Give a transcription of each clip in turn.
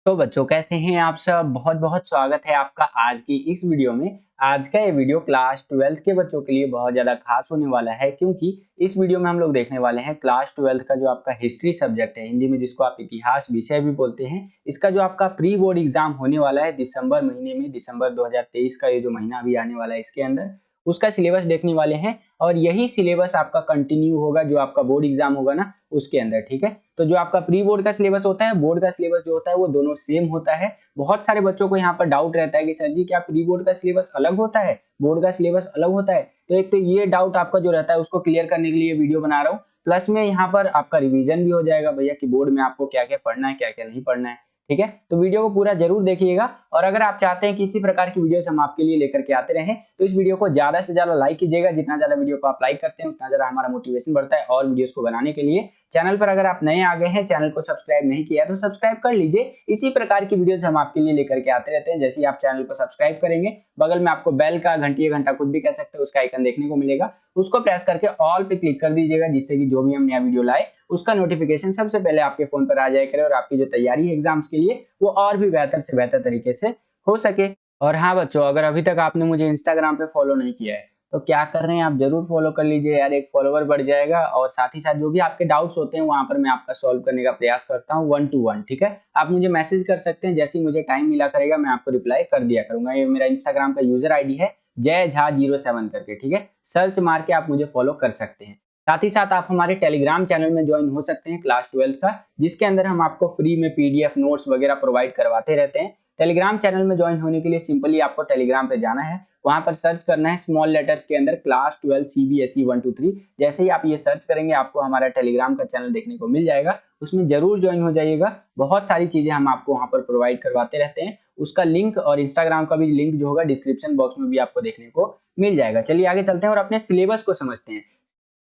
तो बच्चों कैसे हैं आप सब। बहुत बहुत स्वागत है आपका आज की इस वीडियो में। आज का ये वीडियो क्लास 12th के बच्चों के लिए बहुत ज़्यादा खास होने वाला है, क्योंकि इस वीडियो में हम लोग देखने वाले हैं क्लास 12th का जो आपका हिस्ट्री सब्जेक्ट है, हिंदी में जिसको आप इतिहास विषय भी बोलते हैं। इसका जो आपका प्री बोर्ड एग्जाम होने वाला है दिसंबर महीने में, दिसंबर 2023 का ये जो महीना अभी आने वाला है, इसके अंदर उसका सिलेबस देखने वाले हैं। और यही सिलेबस आपका कंटिन्यू होगा जो आपका बोर्ड एग्जाम होगा ना, उसके अंदर। ठीक है, तो जो आपका प्री बोर्ड का सिलेबस होता है, बोर्ड का सिलेबस जो होता है, वो दोनों सेम होता है। बहुत सारे बच्चों को यहाँ पर डाउट रहता है कि सर जी क्या प्री बोर्ड का सिलेबस अलग होता है, बोर्ड का सिलेबस अलग होता है। तो एक तो ये डाउट आपका जो रहता है उसको क्लियर करने के लिए वीडियो बना रहा हूँ। प्लस में यहाँ पर आपका रिवीजन भी हो जाएगा भैया कि बोर्ड में आपको क्या क्या पढ़ना है, क्या क्या नहीं पढ़ना है। ठीक है, तो वीडियो को पूरा जरूर देखिएगा। और अगर आप चाहते हैं कि इसी प्रकार की वीडियोस हम आपके लिए लेकर के आते रहें, तो इस वीडियो को ज्यादा से ज्यादा लाइक कीजिएगा। जितना ज्यादा वीडियो को आप लाइक करते हैं उतना ज्यादा हमारा मोटिवेशन बढ़ता है और वीडियोस को बनाने के लिए। चैनल पर अगर आप नए आ गए हैं, चैनल को सब्सक्राइब नहीं किया तो सब्सक्राइब कर लीजिए। इसी प्रकार की वीडियोस हम आपके लिए लेकर के आते रहते हैं। जैसे ही आप चैनल को सब्सक्राइब करेंगे, बगल में आपको बेल का घंटी घंटा कुछ भी कह सकते हैं उसका आइकन देखने को मिलेगा, उसको प्रेस करके ऑल पे क्लिक कर दीजिएगा, जिससे कि जो भी हम नया वीडियो लाए उसका नोटिफिकेशन सबसे पहले आपके फोन पर आ जाया करे और आपकी जो तैयारी है एग्जाम्स के लिए वो और भी बेहतर से बेहतर तरीके से हो सके। और हाँ बच्चों, अगर अभी तक आपने मुझे इंस्टाग्राम पे फॉलो नहीं किया है तो क्या कर रहे हैं, आप जरूर फॉलो कर लीजिए यार, एक फॉलोवर बढ़ जाएगा। और साथ ही साथ जो भी आपके डाउट्स होते हैं वहां पर मैं आपका सॉल्व करने का प्रयास करता हूँ 1 to 1। ठीक है, आप मुझे मैसेज कर सकते हैं, जैसे ही मुझे टाइम मिला करेगा मैं आपको रिप्लाई कर दिया करूंगा। ये मेरा इंस्टाग्राम का यूजर आईडी है जय झा 07 करके। ठीक है, सर्च मार के आप मुझे फॉलो कर सकते हैं। साथ ही साथ आप हमारे टेलीग्राम चैनल में ज्वाइन हो सकते हैं क्लास 12th का, जिसके अंदर हम आपको फ्री में पीडीएफ नोट्स वगैरह प्रोवाइड करवाते रहते हैं। टेलीग्राम चैनल में ज्वाइन होने के लिए सिंपली आपको टेलीग्राम पे जाना है, वहां पर सर्च करना है स्मॉल लेटर्स के अंदर क्लास 12 सीबीएसई 1 2 3। जैसे ही आप ये सर्च करेंगे आपको हमारा टेलीग्राम का चैनल देखने को मिल जाएगा, उसमें जरूर ज्वाइन हो जाइएगा। बहुत सारी चीजें हम आपको वहां पर प्रोवाइड करवाते रहते हैं। उसका लिंक और इंस्टाग्राम का भी लिंक जो होगा डिस्क्रिप्शन बॉक्स में भी आपको देखने को मिल जाएगा। चलिए आगे चलते हैं और अपने सिलेबस को समझते हैं।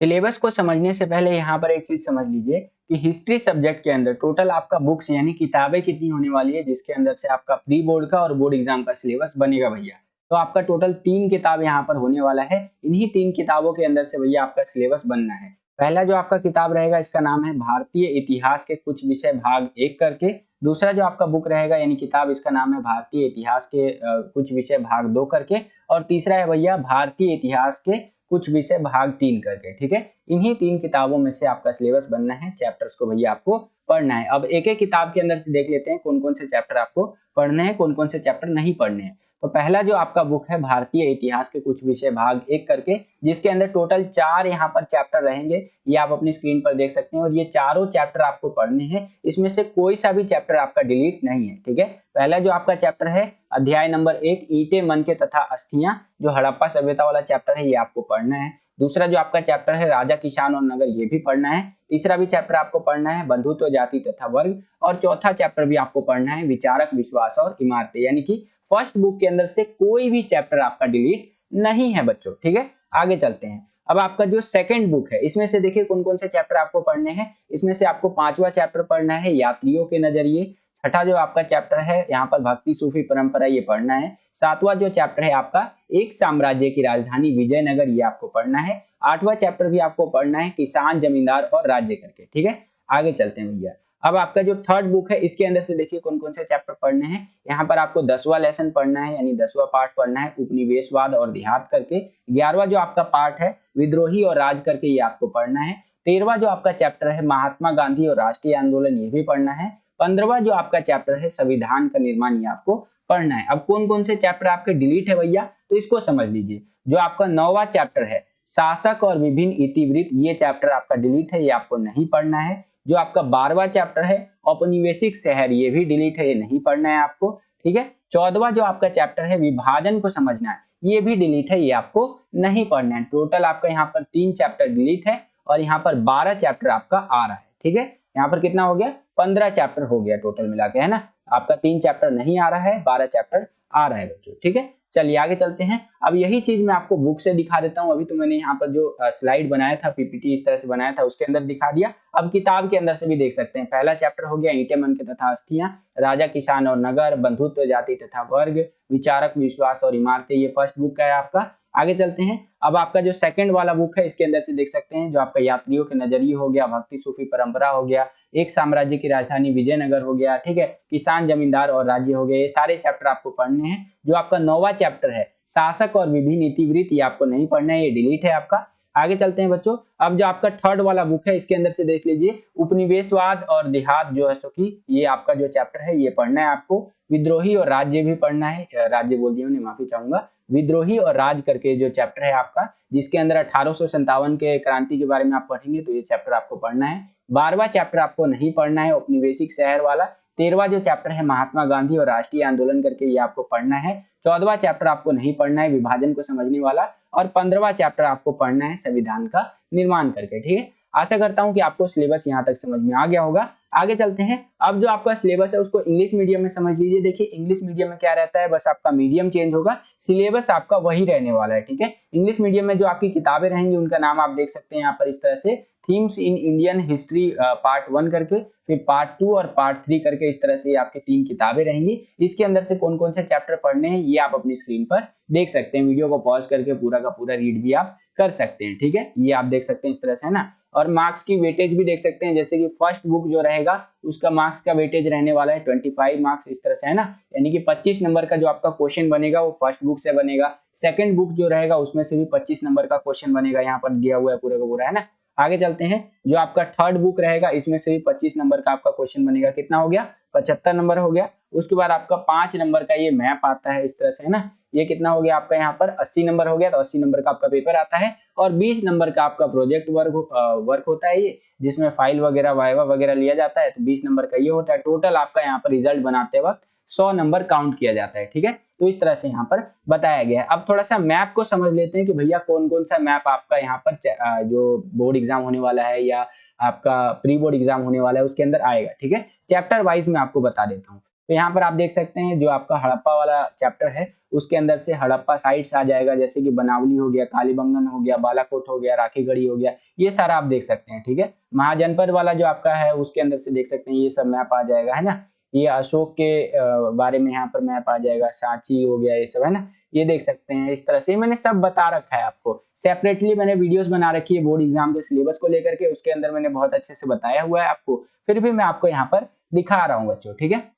सिलेबस को समझने से पहले यहाँ पर एक चीज समझ लीजिए कि हिस्ट्री सब्जेक्ट के अंदर टोटल आपका बुक्स यानी किताबें कितनी होने वाली है, जिसके अंदर से आपका प्री बोर्ड का और बोर्ड एग्जाम का सिलेबस बनेगा भैया। तो आपका टोटल 3 किताब यहाँ पर होने वाला है। इन्हीं 3 किताबों के अंदर से भैया आपका सिलेबस बनना है। पहला जो आपका किताब रहेगा इसका नाम है भारतीय इतिहास के कुछ विषय भाग 1 करके। दूसरा जो आपका बुक रहेगा यानी किताब, इसका नाम है भारतीय इतिहास के कुछ विषय भाग 2 करके। और तीसरा है भैया भारतीय इतिहास के कुछ विषय भाग 3 करके। ठीक है, इन्हीं 3 किताबों में से आपका सिलेबस बनना है। चैप्टर्स को भैया आपको पढ़ना है। अब एक एक किताब के अंदर से देख लेते हैं कौन कौन से चैप्टर आपको पढ़ने हैं, कौन कौन से चैप्टर नहीं पढ़ने हैं। तो पहला जो आपका बुक है भारतीय इतिहास के कुछ विषय भाग 1 करके, जिसके अंदर टोटल 4 यहाँ पर चैप्टर रहेंगे। ये आप अपनी स्क्रीन पर देख सकते हैं और ये चारों चैप्टर आपको पढ़ने हैं। इसमें से कोई सा भी चैप्टर आपका डिलीट नहीं है। ठीक है, पहला जो आपका चैप्टर है अध्याय नंबर 1 ईंटें मन के तथा अस्थियां, जो हड़प्पा सभ्यता वाला चैप्टर है, ये आपको पढ़ना है। दूसरा जो आपका चैप्टर है राजा किसान और नगर, ये भी पढ़ना है। तीसरा भी चैप्टर आपको पढ़ना है बंधुत्व जाति तथा वर्ग। और चौथा चैप्टर भी आपको पढ़ना है विचारक विश्वास और इमारतें। यानी कि फर्स्ट बुक के अंदर से कोई भी चैप्टर आपका डिलीट नहीं है बच्चों। ठीक है, आगे चलते हैं। अब आपका जो सेकंड बुक है इसमें से देखिए कौन कौन से चैप्टर आपको पढ़ने हैं। इसमें से आपको 5वां चैप्टर पढ़ना है यात्रियों के नजरिए। छठा जो आपका चैप्टर है यहाँ पर भक्ति सूफी परंपरा, ये पढ़ना है। 7वां जो चैप्टर है आपका एक साम्राज्य की राजधानी विजयनगर, ये आपको पढ़ना है। 8वां चैप्टर भी आपको पढ़ना है किसान जमींदार और राज्य करके। ठीक है, आगे चलते हैं भैया। अब आपका जो थर्ड बुक है इसके अंदर से देखिए कौन कौन से चैप्टर पढ़ने हैं। यहाँ पर आपको 10वां लेसन पढ़ना है यानी 10वां पार्ट पढ़ना है उपनिवेशवाद और देहात करके। 11वां जो आपका पार्ट है विद्रोही और राज करके, ये आपको पढ़ना है। 13वां जो आपका चैप्टर है महात्मा गांधी और राष्ट्रीय आंदोलन, ये भी पढ़ना है। 15वां जो आपका चैप्टर है संविधान का निर्माण, ये आपको पढ़ना है। अब कौन कौन से चैप्टर आपके डिलीट है भैया, तो इसको समझ लीजिए। जो आपका 9वां चैप्टर है शासक और विभिन्न इतिवृत्त, ये चैप्टर आपका डिलीट है, ये आपको नहीं पढ़ना है। जो आपका 12वां चैप्टर है औपनिवेशिक शहर, ये भी डिलीट है, ये नहीं पढ़ना है आपको। ठीक है, 14वां जो आपका चैप्टर है विभाजन को समझना है, ये भी डिलीट है, ये आपको नहीं पढ़ना है। टोटल आपका यहाँ पर 3 चैप्टर डिलीट है और यहाँ पर 12 चैप्टर आपका आ रहा है। ठीक है, यहाँ पर कितना हो गया, 15 चैप्टर हो गया टोटल मिला के, है ना। आपका 3 चैप्टर नहीं आ रहा है, 12 चैप्टर आ रहा है बच्चों। ठीक है, चलिए आगे चलते हैं। अब यही चीज मैं आपको बुक से दिखा देता हूं। अभी तो मैंने यहाँ पर जो स्लाइड बनाया था, पीपीटी इस तरह से बनाया था, उसके अंदर दिखा दिया। अब किताब के अंदर से भी देख सकते हैं। पहला चैप्टर हो गया ईंटें मन के तथा अस्थियां, राजा किसान और नगर, बंधुत्व जाति तथा वर्ग, विचारक विश्वास और इमारतें, ये फर्स्ट बुक का है आपका। आगे चलते हैं। अब आपका जो सेकंड वाला बुक है इसके अंदर से देख सकते हैं जो आपका यात्रियों के नजरिए हो गया, भक्ति सूफी परंपरा हो गया, एक साम्राज्य की राजधानी विजयनगर हो गया, ठीक है, किसान जमींदार और राज्य हो गया, ये सारे चैप्टर आपको पढ़ने हैं। जो आपका 9वां चैप्टर है शासक और विभिन्न इतिवृत्त, ये आपको नहीं पढ़ना है, ये डिलीट है आपका। आगे चलते हैं बच्चों। अब जो आपका थर्ड वाला बुक है इसके अंदर से देख लीजिए उपनिवेशवाद और देहात जो है सो कि ये आपका जो चैप्टर है ये पढ़ना है आपको। विद्रोही और राज्य भी पढ़ना है, राज्य बोल दिया मैंने, माफी चाहूंगा। विद्रोही और राज करके जो चैप्टर है आपका, जिसके अंदर 1857 के क्रांति के बारे में आप पढ़ेंगे, तो ये चैप्टर आपको पढ़ना है। 12वां चैप्टर आपको नहीं पढ़ना है, औपनिवेशिक शहर वाला। 13वां जो चैप्टर है महात्मा गांधी और राष्ट्रीय आंदोलन करके, ये आपको पढ़ना है। 14वां चैप्टर आपको नहीं पढ़ना है, विभाजन को समझने वाला। और 15वां चैप्टर आपको पढ़ना है संविधान का निर्माण करके, ठीक है। आशा करता हूं कि आपको सिलेबस यहां तक समझ में आ गया होगा। आगे चलते हैं। अब जो आपका सिलेबस है उसको इंग्लिश मीडियम में समझ लीजिए। देखिए इंग्लिश मीडियम में क्या रहता है, बस आपका मीडियम चेंज होगा, सिलेबस आपका वही रहने वाला है, ठीक है। इंग्लिश मीडियम में जो आपकी किताबें रहेंगी उनका नाम आप देख सकते हैं यहाँ पर इस तरह से, themes in Indian history part 1 करके, फिर पार्ट 2 और पार्ट 3 करके, इस तरह से आपके 3 किताबें रहेंगी। इसके अंदर से कौन कौन से चैप्टर पढ़ने हैं ये आप अपनी स्क्रीन पर देख सकते हैं। वीडियो को पॉज करके पूरा का पूरा रीड भी आप कर सकते हैं, ठीक है। ये आप देख सकते हैं इस तरह से, है ना। और मार्क्स की वेटेज भी देख सकते हैं, जैसे कि फर्स्ट बुक जो रहेगा उसका मार्क्स का वेटेज रहने वाला है 25 मार्क्स, इस तरह से, है ना। यानी कि 25 नंबर का जो आपका क्वेश्चन बनेगा वो फर्स्ट बुक से बनेगा। सेकंड बुक जो रहेगा उसमें से भी 25 नंबर का क्वेश्चन बनेगा, यहाँ पर दिया हुआ है पूरा का पूरा, है ना। आगे चलते हैं। जो आपका थर्ड बुक रहेगा इसमें से भी 25 नंबर का आपका क्वेश्चन बनेगा, कितना हो गया, 75 नंबर हो गया। उसके बाद आपका 5 नंबर का ये मैप आता है इस तरह से, है ना। ये कितना हो गया आपका यहाँ पर 80 नंबर हो गया, तो 80 नंबर का आपका पेपर आता है। और 20 नंबर का आपका प्रोजेक्ट वर्क होता है ये, जिसमें फाइल वगैरह वाइवा वगैरह लिया जाता है, तो 20 नंबर का ये होता है। टोटल आपका यहाँ पर रिजल्ट बनाते वक्त 100 नंबर काउंट किया जाता है, ठीक है। तो इस तरह से यहाँ पर बताया गया है। अब थोड़ा सा मैप को समझ लेते हैं कि भैया कौन कौन सा मैप आपका यहाँ पर जो बोर्ड एग्जाम होने वाला है या आपका प्री बोर्ड एग्जाम होने वाला है उसके अंदर आएगा, ठीक है। चैप्टर वाइज मैं आपको बता देता हूँ। तो यहाँ पर आप देख सकते हैं जो आपका हड़प्पा वाला चैप्टर है उसके अंदर से हड़प्पा साइट्स आ जाएगा, जैसे कि बनावली हो गया, कालीबंगन हो गया, बालाकोट हो गया, राखीगढ़ी हो गया, ये सारा आप देख सकते हैं, ठीक है। महाजनपद वाला जो आपका है उसके अंदर से देख सकते हैं ये सब मैप आ जाएगा, है ना। ये अशोक के बारे में यहाँ पर मैप आ जाएगा, सांची हो गया, ये सब, है ना। ये देख सकते हैं इस तरह से मैंने सब बता रखा है आपको। सेपरेटली मैंने वीडियोस बना रखी है बोर्ड एग्जाम के सिलेबस को लेकर के, उसके अंदर मैंने बहुत अच्छे से बताया हुआ है आपको, फिर भी मैं आपको यहाँ पर दिखा रहा हूँ बच्चों, ठीक है।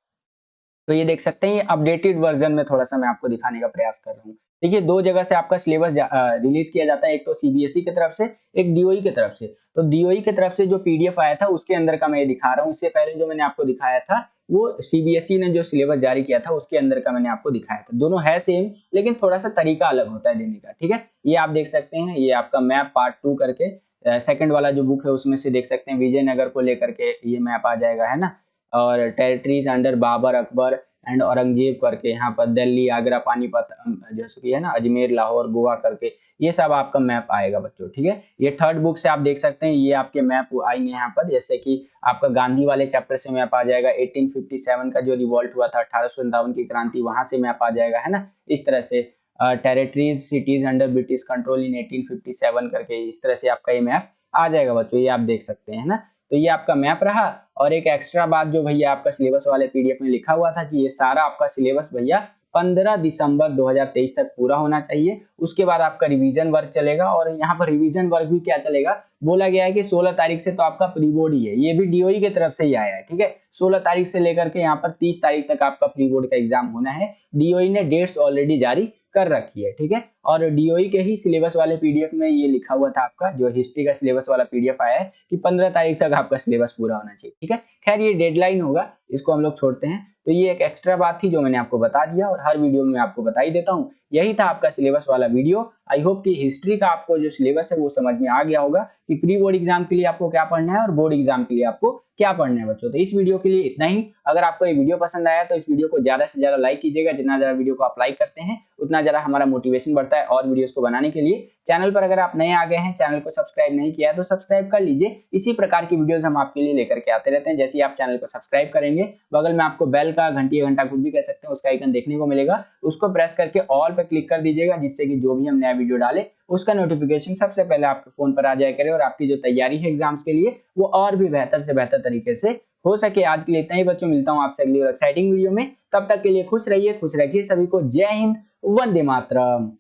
तो ये देख सकते हैं, ये अपडेटेड वर्जन में थोड़ा सा मैं आपको दिखाने का प्रयास कर रहा हूँ। देखिए 2 जगह से आपका सिलेबस रिलीज किया जाता है, एक तो सीबीएसई की तरफ से, एक डीओई की तरफ से। तो डीओई की तरफ से जो पीडीएफ आया था उसके अंदर का मैं ये दिखा रहा हूँ। इससे पहले जो मैंने आपको दिखाया था वो सीबीएसई ने जो सिलेबस जारी किया था उसके अंदर का मैंने आपको दिखाया था। दोनों है सेम लेकिन थोड़ा सा तरीका अलग होता है देने का, ठीक है। ये आप देख सकते हैं, ये आपका मैप पार्ट 2 करके सेकंड वाला जो बुक है उसमें से देख सकते हैं विजयनगर को लेकर के ये मैप आ जाएगा, है ना। और territories under Babar, Akbar and Aurangzeb करके यहाँ पर दिल्ली, आगरा, पानीपत, जैसे कि है ना, अजमेर, लाहौर, गोवा करके ये सब आपका मैप आएगा बच्चों, ठीक है। ये थर्ड बुक से आप देख सकते हैं, ये आपके मैप आएंगे यहाँ पर, जैसे कि आपका गांधी वाले चैप्टर से मैप आ जाएगा, 1857 का जो रिवॉल्ट हुआ था, 1857 की क्रांति, वहां से मैप आ जाएगा, है ना। इस तरह से territories cities under British control इन 1857 करके इस तरह से आपका ये मैप आ जाएगा बच्चों, ये आप देख सकते हैं ना। तो ये आपका मैप रहा। और एक एक्स्ट्रा बात जो भैया आपका सिलेबस वाले पीडीएफ में लिखा हुआ था कि ये सारा आपका सिलेबस भैया 15 दिसंबर 2023 तक पूरा होना चाहिए। उसके बाद आपका रिवीजन वर्क चलेगा, और यहाँ पर रिवीजन वर्क भी क्या चलेगा, बोला गया है कि 16 तारीख से तो आपका प्री बोर्ड ही है, ये भी डीओई की तरफ से ही आया है, ठीक है। 16 तारीख से लेकर के यहाँ पर 30 तारीख तक आपका प्री बोर्ड का एग्जाम होना है। डीओई ने डेट्स ऑलरेडी जारी कर रखी है, ठीक है। और डीओई के ही सिलेबस वाले पीडीएफ में ये लिखा हुआ था, आपका जो हिस्ट्री का सिलेबस वाला पीडीएफ आया है कि 15 तारीख तक आपका सिलेबस पूरा होना चाहिए, ठीक है। खैर ये डेडलाइन होगा, इसको हम लोग छोड़ते हैं। तो ये एक एक्स्ट्रा बात थी जो मैंने आपको बता दिया, और हर वीडियो में आपको बता ही देता हूँ। यही था आपका सिलेबस वाला वीडियो। आई होप कि हिस्ट्री का आपको जो सिलेबस है वो समझ में आ गया होगा कि प्री बोर्ड एग्जाम के लिए आपको क्या पढ़ना है और बोर्ड एग्जाम के लिए आपको क्या पढ़ना है बच्चों। तो इस वीडियो के लिए इतना ही। अगर आपको ये वीडियो पसंद आया तो इस वीडियो को ज्यादा से ज्यादा लाइक कीजिएगा। जितना ज्यादा वीडियो को आप लाइक करते हैं उतना ज्यादा हमारा मोटिवेशन बढ़ता है और वीडियोस को बनाने के लिए। चैनल पर अगर आप नए आ गए हैं, चैनल को सब्सक्राइब नहीं किया है तो सब्सक्राइब कर लीजिए। इसी प्रकार की वीडियोस हम आपके लिए लेकर के आते रहते हैं। जैसे ही आप चैनल को सब्सक्राइब करेंगे, बगल में आपको बेल का घंटी या घंटा कुछ भी कह सकते हैं उसका आइकन देखने को मिलेगा, उसको प्रेस करके ऑल पे क्लिक कर दीजिएगा, जिससे कि जो भी हम नया वीडियो डाले उसका नोटिफिकेशन सबसे पहले आपके फोन पर आ जाया करे, और आपकी जो तैयारी है एग्जाम्स के लिए वो और भी बेहतर से बेहतर तरीके से हो सके। आज के लिए इतना ही बच्चों, मिलता हूं आपसे अगली और एक्साइटिंग वीडियो में। तब तक के लिए खुश रहिए, खुश रखिए सभी को। जय हिंद, वंदे मातरम।